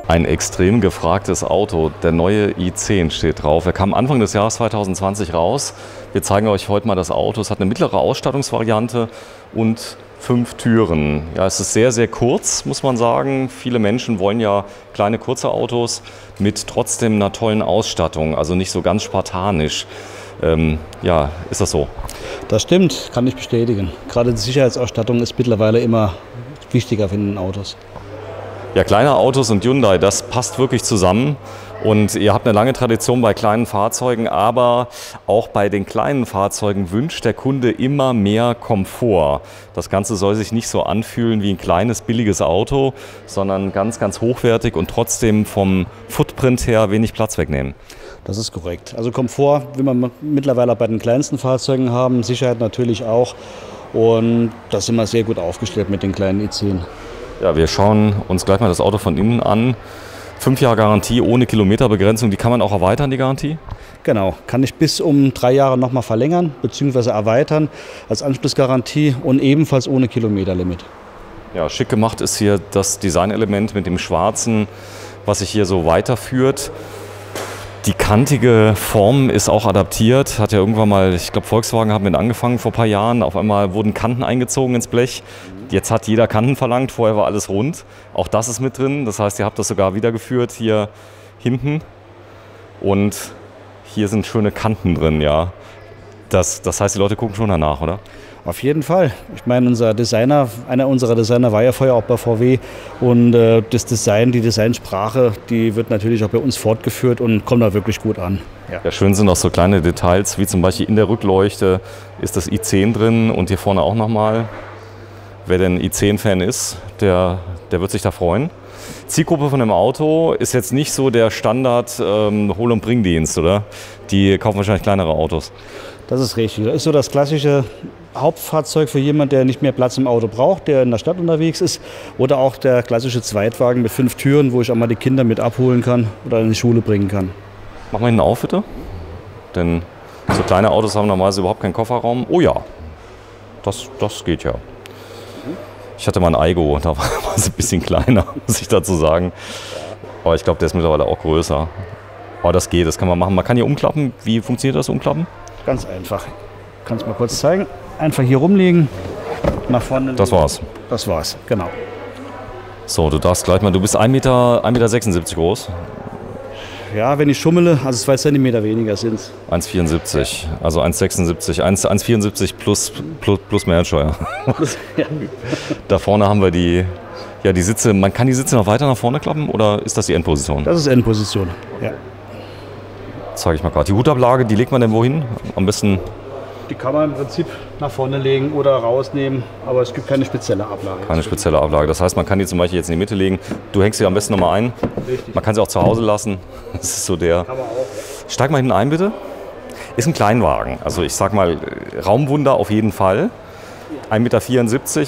Ein extrem gefragtes Auto, der neue i10 steht drauf. Er kam Anfang des Jahres 2020 raus. Wir zeigen euch heute mal das Auto. Es hat eine mittlere Ausstattungsvariante und 5 Türen. Ja, es ist sehr, sehr kurz, muss man sagen. Viele Menschen wollen ja kleine, kurze Autos mit trotzdem einer tollen Ausstattung, also nicht so ganz spartanisch. Ja, ist das so? Das stimmt, kann ich bestätigen. Gerade die Sicherheitsausstattung ist mittlerweile immer wichtiger in den Autos. Ja, kleine Autos und Hyundai, das passt wirklich zusammen. Und ihr habt eine lange Tradition bei kleinen Fahrzeugen, aber auch bei den kleinen Fahrzeugen wünscht der Kunde immer mehr Komfort. Das Ganze soll sich nicht so anfühlen wie ein kleines, billiges Auto, sondern ganz, ganz hochwertig und trotzdem vom Footprint her wenig Platz wegnehmen. Das ist korrekt. Also Komfort will man mittlerweile bei den kleinsten Fahrzeugen haben, Sicherheit natürlich auch. Und da sind wir sehr gut aufgestellt mit den kleinen i10. Ja, wir schauen uns gleich mal das Auto von innen an. 5 Jahre Garantie ohne Kilometerbegrenzung, die kann man auch erweitern, die Garantie? Genau, kann ich bis um 3 Jahre nochmal verlängern bzw. erweitern als Anschlussgarantie und ebenfalls ohne Kilometerlimit. Ja, schick gemacht ist hier das Designelement mit dem Schwarzen, was sich hier so weiterführt. Die kantige Form ist auch adaptiert, hat ja irgendwann mal, ich glaube Volkswagen haben mit angefangen vor ein paar Jahren, auf einmal wurden Kanten eingezogen ins Blech. Jetzt hat jeder Kanten verlangt, vorher war alles rund. Auch das ist mit drin, das heißt, ihr habt das sogar wiedergeführt hier hinten. Und hier sind schöne Kanten drin, ja. Das heißt, die Leute gucken schon danach, oder? Auf jeden Fall. Ich meine, einer unserer Designer war ja vorher auch bei VW und das Design, die Designsprache, die wird natürlich auch bei uns fortgeführt und kommt da wirklich gut an. Ja, schön sind auch so kleine Details, wie zum Beispiel in der Rückleuchte ist das i10 drin und hier vorne auch nochmal. Wer denn i10-Fan ist, der wird sich da freuen. Zielgruppe von dem Auto ist jetzt nicht so der Standard Hol- und Bringdienst, oder? Die kaufen wahrscheinlich kleinere Autos. Das ist richtig. Das ist so das klassische Hauptfahrzeug für jemanden, der nicht mehr Platz im Auto braucht, der in der Stadt unterwegs ist. Oder auch der klassische Zweitwagen mit 5 Türen, wo ich auch mal die Kinder mit abholen kann oder in die Schule bringen kann. Mach mal hinten auf, bitte. Denn so kleine Autos haben normalerweise überhaupt keinen Kofferraum. Oh ja, das geht ja. Ich hatte mal ein Aigo, da war es ein bisschen kleiner, muss ich dazu sagen. Aber ich glaube, der ist mittlerweile auch größer. Aber das geht, das kann man machen. Man kann hier umklappen. Wie funktioniert das Umklappen? Ganz einfach. Kannst du mal kurz zeigen. Einfach hier rumlegen, nach vorne legen. Das war's. Das war's, genau. So, du darfst gleich mal, du bist 1,76 Meter groß. Ja, wenn ich schummele, also 2 Zentimeter weniger sind es. 1,74, also 1,76, 1,74 plus Mehrwertsteuer. Ja. Da vorne haben wir die Sitze. Man kann die Sitze noch weiter nach vorne klappen oder ist das die Endposition? Das ist Endposition, ja. Zeige ich mal gerade. Die Hutablage, die legt man denn wohin? Am besten. Die kann man im Prinzip nach vorne legen oder rausnehmen, aber es gibt keine spezielle Ablage. Keine spezielle Ablage. Das heißt, man kann die zum Beispiel jetzt in die Mitte legen. Du hängst sie am besten nochmal ein. Richtig. Man kann sie auch zu Hause lassen. Das ist so der. Kann man auch. Steig mal hinten ein, bitte. Ist ein Kleinwagen. Also ich sag mal, Raumwunder auf jeden Fall. 1,74 Meter.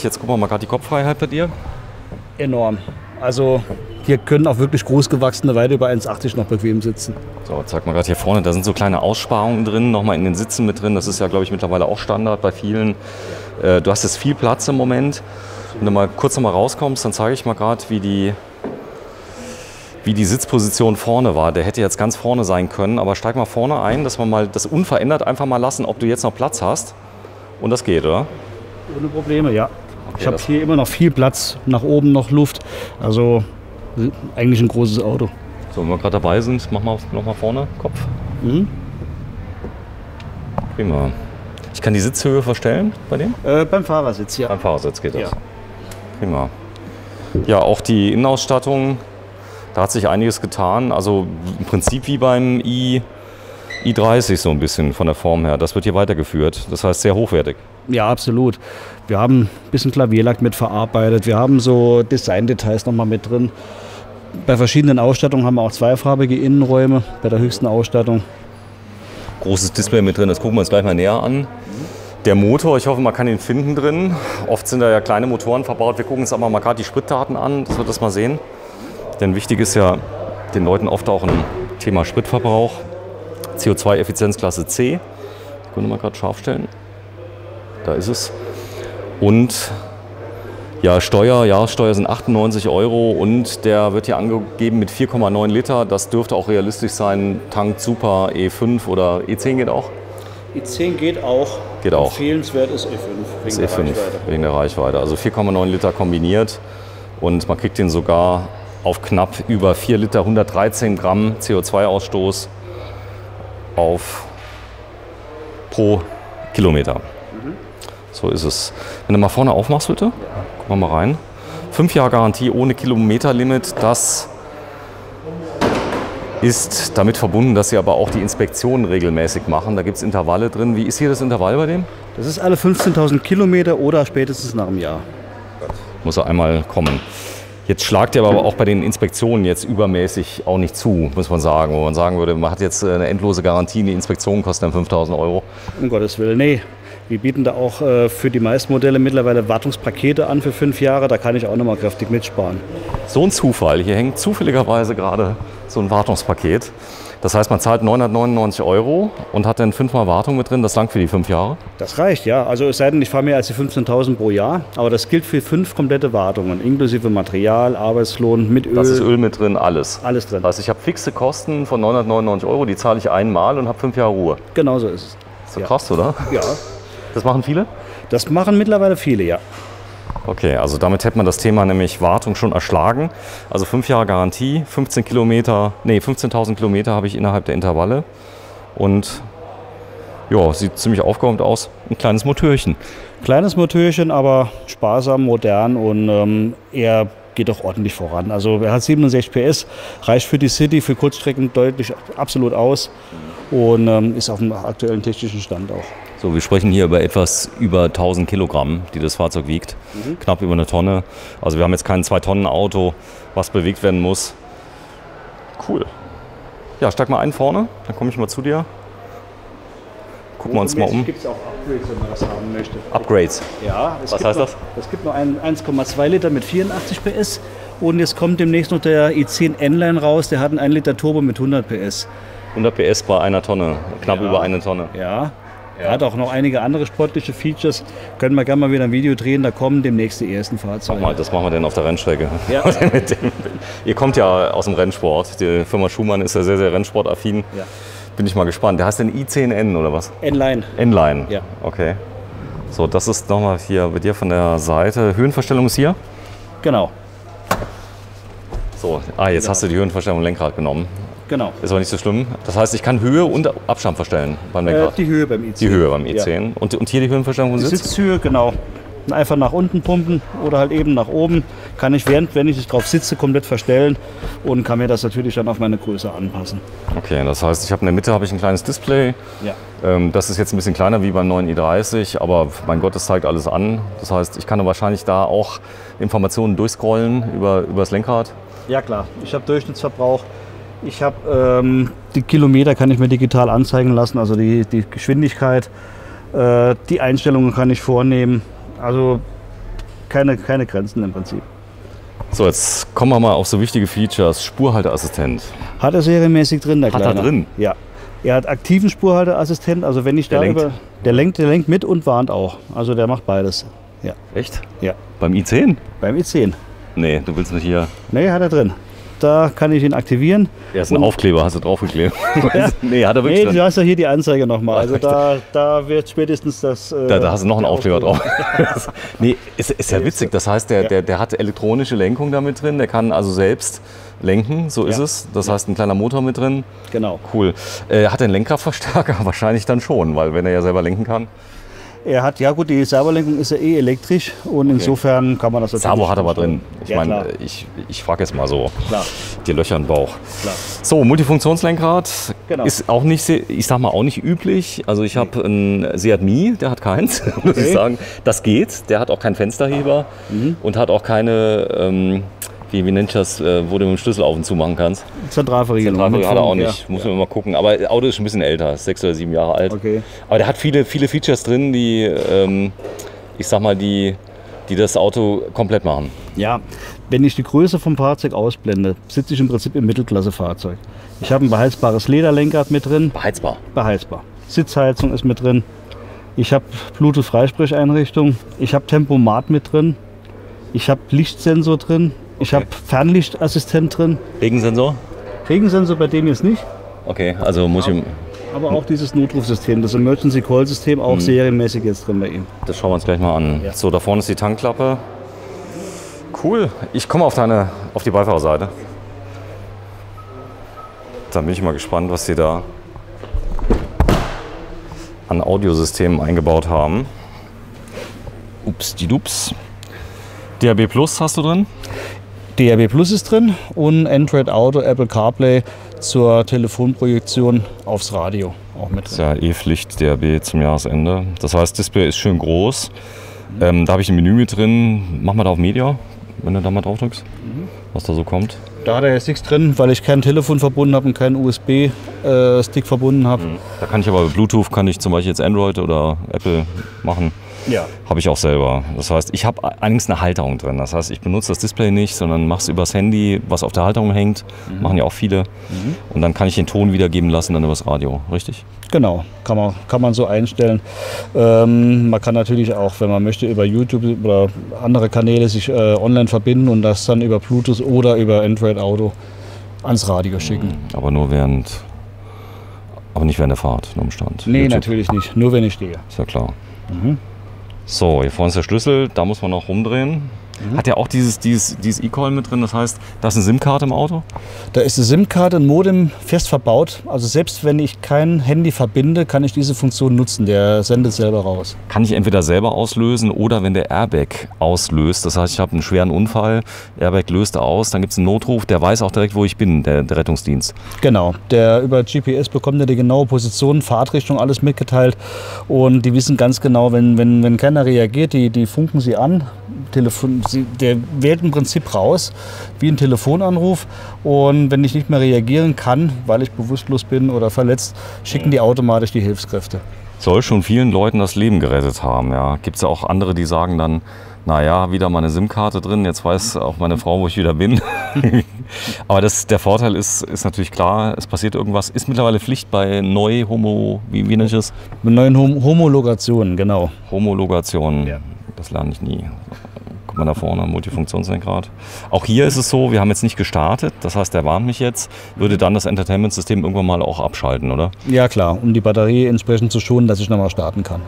Jetzt gucken wir mal gerade die Kopffreiheit bei dir. Enorm. Also hier können auch wirklich Großgewachsene weit über 1,80 noch bequem sitzen. So, zeig mal gerade hier vorne, da sind so kleine Aussparungen drin, nochmal in den Sitzen mit drin. Das ist ja, glaube ich, mittlerweile auch Standard bei vielen. Du hast jetzt viel Platz im Moment. Wenn du mal kurz noch mal rauskommst, dann zeige ich mal gerade, wie die Sitzposition vorne war. Der hätte jetzt ganz vorne sein können, aber steig mal vorne ein, dass wir mal das unverändert einfach mal lassen, ob du jetzt noch Platz hast. Und das geht, oder? Ohne Probleme, ja. Okay, ich habe hier immer noch viel Platz, nach oben noch Luft. Also eigentlich ein großes Auto. So, wenn wir gerade dabei sind, mach mal nochmal vorne, Kopf. Mhm. Prima. Ich kann die Sitzhöhe verstellen bei dem? Beim Fahrersitz, ja. Beim Fahrersitz geht das. Ja. Prima. Ja, auch die Innenausstattung, da hat sich einiges getan. Also im Prinzip wie beim i30 so ein bisschen von der Form her. Das wird hier weitergeführt. Das heißt sehr hochwertig. Ja, absolut. Wir haben ein bisschen Klavierlack mit verarbeitet. Wir haben so Designdetails nochmal mit drin. Bei verschiedenen Ausstattungen haben wir auch zweifarbige Innenräume bei der höchsten Ausstattung. Großes Display mit drin, das gucken wir uns gleich mal näher an. Der Motor, ich hoffe, man kann ihn finden drin. Oft sind da ja kleine Motoren verbaut. Wir gucken uns aber mal gerade die Spritdaten an, dass wir das mal sehen. Denn wichtig ist ja den Leuten oft auch ein Thema Spritverbrauch. CO2-Effizienzklasse C. Ich könnte mal gerade scharf stellen. Da ist es. Und Ja, Jahressteuer sind 98 € und der wird hier angegeben mit 4,9 Liter. Das dürfte auch realistisch sein. Tank Super E5 oder E10 geht auch? E10 geht auch. Geht auch. Empfehlenswert ist E5. Ist E5 wegen der Reichweite. Also 4,9 Liter kombiniert und man kriegt den sogar auf knapp über 4 Liter, 113 Gramm CO2-Ausstoß pro Kilometer. So ist es. Wenn du mal vorne aufmachst, bitte. Ja. Gucken wir mal rein. 5 Jahre Garantie ohne Kilometerlimit. Das ist damit verbunden, dass sie aber auch die Inspektionen regelmäßig machen. Da gibt es Intervalle drin. Wie ist hier das Intervall bei dem? Das ist alle 15.000 Kilometer oder spätestens nach einem Jahr. Muss er einmal kommen. Jetzt schlagt er aber auch bei den Inspektionen jetzt übermäßig auch nicht zu, muss man sagen. Wo man sagen würde, man hat jetzt eine endlose Garantie, die Inspektionen kosten dann 5.000 €. Um Gottes Willen, nee. Wir bieten da auch für die meisten Modelle mittlerweile Wartungspakete an für 5 Jahre. Da kann ich auch nochmal kräftig mitsparen. So ein Zufall. Hier hängt zufälligerweise gerade so ein Wartungspaket. Das heißt, man zahlt 999 € und hat dann 5-mal Wartung mit drin. Das langt für die 5 Jahre? Das reicht, ja. Also es sei denn, ich fahre mehr als die 15.000 pro Jahr. Aber das gilt für 5 komplette Wartungen, inklusive Material, Arbeitslohn, mit Öl. Das ist Öl mit drin, alles. Alles drin. Das heißt, ich habe fixe Kosten von 999 €, die zahle ich einmal und habe 5 Jahre Ruhe. Genau so ist es. Ist so krass, oder? Ja. Das machen viele? Das machen mittlerweile viele, ja. Okay, also damit hätte man das Thema nämlich Wartung schon erschlagen. Also 5 Jahre Garantie, 15.000 Kilometer habe ich innerhalb der Intervalle. Und ja, sieht ziemlich aufgeräumt aus. Ein kleines Motörchen. Kleines Motörchen, aber sparsam, modern und er geht auch ordentlich voran. Also er hat 67 PS, reicht für die City, für Kurzstrecken deutlich absolut aus und ist auf dem aktuellen technischen Stand auch. So, wir sprechen hier über etwas über 1000 Kilogramm, die das Fahrzeug wiegt. Knapp über 1 Tonne. Also wir haben jetzt kein 2-Tonnen-Auto, was bewegt werden muss. Cool. Ja, steig mal ein vorne, dann komme ich mal zu dir. Gucken wir uns mal um. Gibt es auch Upgrades, wenn man das haben möchte. Upgrades? Ja. Was heißt das? Es gibt noch einen 1,2 Liter mit 84 PS und jetzt kommt demnächst noch der i10 N-Line raus, der hat einen 1 Liter Turbo mit 100 PS. 100 PS bei 1 Tonne, knapp über 1 Tonne. Ja. Er hat auch noch einige andere sportliche Features. Können wir gerne mal wieder ein Video drehen, da kommen demnächst die ersten Fahrzeuge. Das machen wir dann auf der Rennstrecke. Ja. Ihr kommt ja aus dem Rennsport. Die Firma Schumann ist ja sehr, sehr rennsportaffin. Ja. Bin ich mal gespannt. Der heißt denn i10N oder was? N-Line. N-Line, ja. Okay. So, das ist nochmal hier bei dir von der Seite. Höhenverstellung ist hier? Genau. So, jetzt hast du die Höhenverstellung im Lenkrad genommen. Genau. Ist aber nicht so schlimm. Das heißt, ich kann Höhe und Abstand verstellen beim Lenkrad? Die Höhe beim i10. Die Höhe beim i10. Ja. Und hier die Höhenverstellung vom Sitz? Sitz? Sitzhöhe, genau. Einfach nach unten pumpen oder halt eben nach oben. Kann ich, wenn ich drauf sitze, komplett verstellen und kann mir das natürlich dann auf meine Größe anpassen. Okay, das heißt, ich habe in der Mitte ein kleines Display. Ja. Das ist jetzt ein bisschen kleiner wie beim neuen i30, aber mein Gott, das zeigt alles an. Das heißt, ich kann wahrscheinlich da auch Informationen durchscrollen über das Lenkrad. Ja klar, ich habe Durchschnittsverbrauch. Ich habe die Kilometer kann ich mir digital anzeigen lassen, also die Geschwindigkeit, die Einstellungen kann ich vornehmen, also keine Grenzen im Prinzip. So, jetzt kommen wir mal auf so wichtige Features. Spurhalteassistent. Hat er serienmäßig drin, der Kleine. Hat er drin? Ja. Er hat aktiven Spurhalteassistent, also wenn ich der lenkt mit und warnt auch, also der macht beides. Ja. Echt? Ja. Beim i10? Beim i10. Nee, du willst nicht hier... Nee, hat er drin. Da kann ich ihn aktivieren. Ja, ist ein Aufkleber, hast du draufgeklebt? Ja. Nee, hat er wirklich drin. Du hast ja hier die Anzeige nochmal. Also da wird spätestens das... Da hast du noch einen Aufkleber drauf. Nee, ist ja witzig. Das heißt, der hat elektronische Lenkung da mit drin. Der kann also selbst lenken, so ist es. Das heißt, ein kleiner Motor mit drin. Genau. Cool. Hat er einen Lenkkraftverstärker? Wahrscheinlich dann schon, weil wenn er ja selber lenken kann. Er hat, ja gut, die Servolenkung ist ja eh elektrisch und insofern kann man das natürlich... Servo hat aber drin. Ich meine, ich frage jetzt mal so. Klar. Die Löcher im Bauch. Klar. So, Multifunktionslenkrad ist auch nicht, ich sag mal, auch nicht üblich. Also ich habe einen Seat Mii, der hat keins, muss ich sagen. Das geht, der hat auch keinen Fensterheber und hat auch keine... Wie nennt das, wo du mit dem Schlüssel auf und zu machen kannst? Zentralverriegelung. Zentralverriegelung hat er auch nicht, muss man mal gucken. Aber das Auto ist schon ein bisschen älter, 6 oder 7 Jahre alt. Okay. Aber der hat viele Features drin, die, ich sag mal, die das Auto komplett machen. Ja, wenn ich die Größe vom Fahrzeug ausblende, sitze ich im Prinzip im Mittelklasse-Fahrzeug. Ich habe ein beheizbares Lederlenkrad mit drin. Beheizbar? Beheizbar. Sitzheizung ist mit drin. Ich habe Bluetooth-Freisprecheinrichtung. Ich habe Tempomat mit drin. Ich habe Lichtsensor drin. Ich habe Fernlichtassistent drin. Regensensor? Regensensor bei dem jetzt nicht. Okay, also muss ich... Aber auch dieses Notrufsystem, das Emergency Call System, auch serienmäßig jetzt drin bei ihm. Das schauen wir uns gleich mal an. Ja. So, da vorne ist die Tankklappe. Cool. Ich komme auf die Beifahrerseite. Dann bin ich mal gespannt, was sie da an Audiosystemen eingebaut haben. Ups, die Dups. DAB Plus hast du drin? DAB Plus ist drin und Android Auto, Apple CarPlay zur Telefonprojektion aufs Radio auch mit drin. Das ist ja eh Pflicht, DAB zum Jahresende. Das heißt, Display ist schön groß. Da habe ich ein Menü mit drin. Mach mal da auf Media, wenn du da mal drauf drückst, was da so kommt. Da hat er jetzt nichts drin, weil ich kein Telefon verbunden habe und keinen USB-Stick verbunden habe. Da kann ich aber über Bluetooth, kann ich zum Beispiel jetzt Android oder Apple machen. Ja. Habe ich auch selber. Das heißt, ich habe allerdings eine Halterung drin. Das heißt, ich benutze das Display nicht, sondern mache es übers Handy, was auf der Halterung hängt. Machen ja auch viele. Und dann kann ich den Ton wiedergeben lassen, dann übers Radio. Richtig? Genau, kann man so einstellen. Man kann natürlich auch, wenn man möchte, über YouTube oder andere Kanäle sich online verbinden und das dann über Bluetooth oder über Android Auto ans Radio schicken. Aber nicht während der Fahrt, nur im Stand. Nee, YouTube. natürlich nicht, nur wenn ich stehe. Ist ja klar. So, hier vorne ist der Schlüssel, da muss man noch rumdrehen. Hat ja auch dieses E-Call mit drin, das heißt, da ist eine SIM-Karte im Auto? Da ist eine SIM-Karte, ein Modem fest verbaut. Also selbst wenn ich kein Handy verbinde, kann ich diese Funktion nutzen. Der sendet selber raus. Kann ich entweder selber auslösen oder wenn der Airbag auslöst. Das heißt, ich habe einen schweren Unfall, Airbag löst aus, dann gibt es einen Notruf, der weiß auch direkt, wo ich bin, der Rettungsdienst. Genau, der über GPS bekommt ja die genaue Position, Fahrtrichtung, alles mitgeteilt. Und die wissen ganz genau, wenn keiner reagiert, die funken sie an. Der wählt im Prinzip raus, wie ein Telefonanruf. Und wenn ich nicht mehr reagieren kann, weil ich bewusstlos bin oder verletzt, schicken die automatisch die Hilfskräfte. Soll schon vielen Leuten das Leben gerettet haben. Ja. Gibt es ja auch andere, die sagen dann, naja, wieder mal eine SIM-Karte drin, jetzt weiß auch meine Frau, wo ich wieder bin. Aber der Vorteil ist natürlich klar, es passiert irgendwas. Ist mittlerweile Pflicht bei wie nennt ich das? Mit neuen Homologationen, genau. Homologationen, ja. Das lerne ich nie. Guck mal da vorne, Multifunktionslenkrad. Auch hier ist es so, wir haben jetzt nicht gestartet, das heißt, der warnt mich jetzt, würde dann das Entertainment-System irgendwann mal auch abschalten, oder? Ja, klar, um die Batterie entsprechend zu schonen, dass ich nochmal starten kann.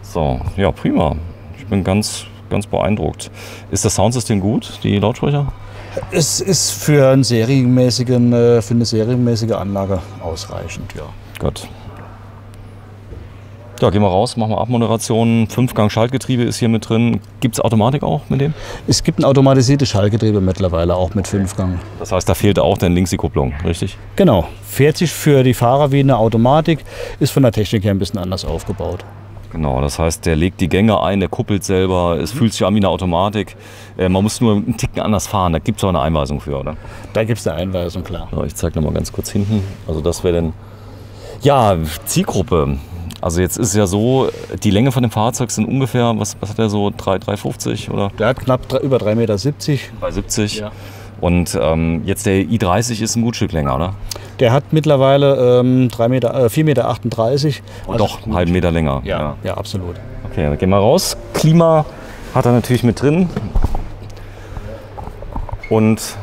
So, ja, prima. Ich bin ganz beeindruckt. Ist das Soundsystem gut, die Lautsprecher? Es ist für eine serienmäßige Anlage ausreichend, ja. Gut. Ja, gehen wir raus, machen wir Abmoderation. 5-Gang-Schaltgetriebe ist hier mit drin. Gibt es Automatik auch mit dem? Es gibt ein automatisiertes Schaltgetriebe mittlerweile, auch mit 5-Gang. Das heißt, da fehlt auch dann links die Kupplung, richtig? Genau. Fährt sich für die Fahrer wie eine Automatik, ist von der Technik her ein bisschen anders aufgebaut. Genau, das heißt, der legt die Gänge ein, der kuppelt selber, es fühlt sich an wie eine Automatik. Man muss nur einen Ticken anders fahren, da gibt es auch eine Einweisung für, oder? Da gibt es eine Einweisung, klar. So, ich zeige nochmal ganz kurz hinten. Also das wäre dann, ja, Zielgruppe. Also jetzt ist es ja so, die Länge von dem Fahrzeug sind ungefähr, was hat der so, 3,50 oder? Der hat knapp über 3,70 Meter. 3,70. Ja. Und jetzt der i30 ist ein gut Stück länger, oder? Der hat mittlerweile 4,38 Meter. Und doch einen halben Meter länger. Ja, absolut. Okay, dann gehen wir raus. Klima hat er natürlich mit drin. Und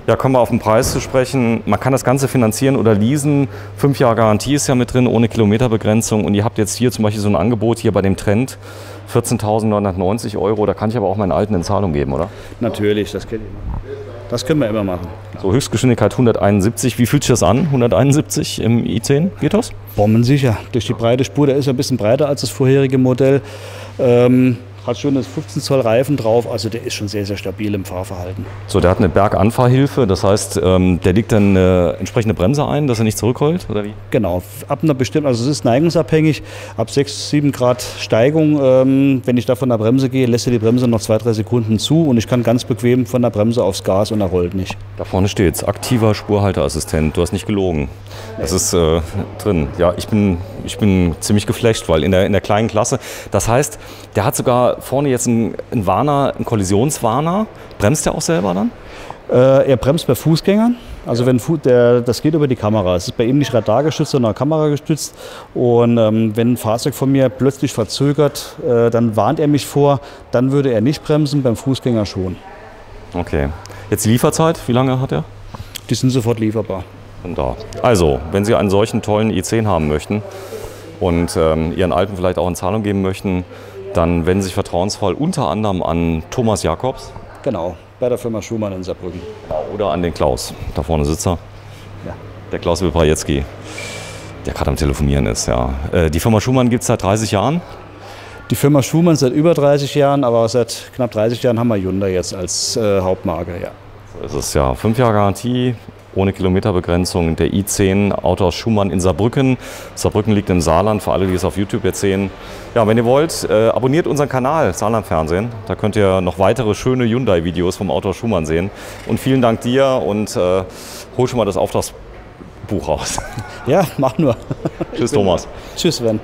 ja, kommen wir auf den Preis zu sprechen. Man kann das Ganze finanzieren oder leasen. 5 Jahre Garantie ist ja mit drin, ohne Kilometerbegrenzung. Und ihr habt jetzt hier zum Beispiel so ein Angebot hier bei dem Trend. 14.990 €. Da kann ich aber auch meinen alten in Zahlung geben, oder? Natürlich, das können wir immer machen. So, Höchstgeschwindigkeit 171. Wie fühlt sich das an? 171 im i10? Geht das? Bombensicher. Durch die breite Spur, der ist ein bisschen breiter als das vorherige Modell. Hat schon das 15 Zoll Reifen drauf, also der ist schon sehr, sehr stabil im Fahrverhalten. So, der hat eine Berganfahrhilfe, das heißt, der legt dann eine entsprechende Bremse ein, dass er nicht zurückrollt, oder wie? Genau, ab einer bestimmten, also es ist neigungsabhängig, ab 6, 7 Grad Steigung, wenn ich da von der Bremse gehe, lässt er die Bremse noch 2, 3 Sekunden zu und ich kann ganz bequem von der Bremse aufs Gas und er rollt nicht. Da vorne steht's, aktiver Spurhalteassistent, du hast nicht gelogen. Das ist drin. Ja, ich bin ziemlich geflasht, weil in der kleinen Klasse, das heißt, der hat sogar vorne jetzt einen Warner, einen Kollisionswarner. Bremst der auch selber dann? Er bremst bei Fußgängern. Also wenn das geht über die Kamera. Es ist bei ihm nicht radargestützt, sondern kameragestützt. Und wenn ein Fahrzeug von mir plötzlich verzögert, dann warnt er mich vor. Dann würde er nicht bremsen, beim Fußgänger schon. Okay. Jetzt die Lieferzeit, wie lange hat er? Die sind sofort lieferbar. Und da. Also, wenn Sie einen solchen tollen i10 haben möchten und Ihren Alten vielleicht auch in Zahlung geben möchten, dann wenden Sie sich vertrauensvoll unter anderem an Thomas Jakobs. Genau, bei der Firma Schumann in Saarbrücken. Oder an den Klaus. Da vorne sitzt er. Ja. Der Klaus Wiprajecki, der gerade am Telefonieren ist. Ja. Die Firma Schumann gibt es seit 30 Jahren. Die Firma Schumann seit über 30 Jahren, aber seit knapp 30 Jahren haben wir Hyundai jetzt als Hauptmarke. Ja. Es ist ja 5 Jahre Garantie, ohne Kilometerbegrenzung. Der i10 Auto aus Schumann in Saarbrücken. Saarbrücken liegt im Saarland, für alle, die es auf YouTube jetzt sehen. Ja, wenn ihr wollt, abonniert unseren Kanal Saarland Fernsehen. Da könnt ihr noch weitere schöne Hyundai-Videos vom Auto aus Schumann sehen. Und vielen Dank dir und hol schon mal das Auftragsbuch raus. Ja, mach nur. Tschüss, Thomas. Tschüss, Sven.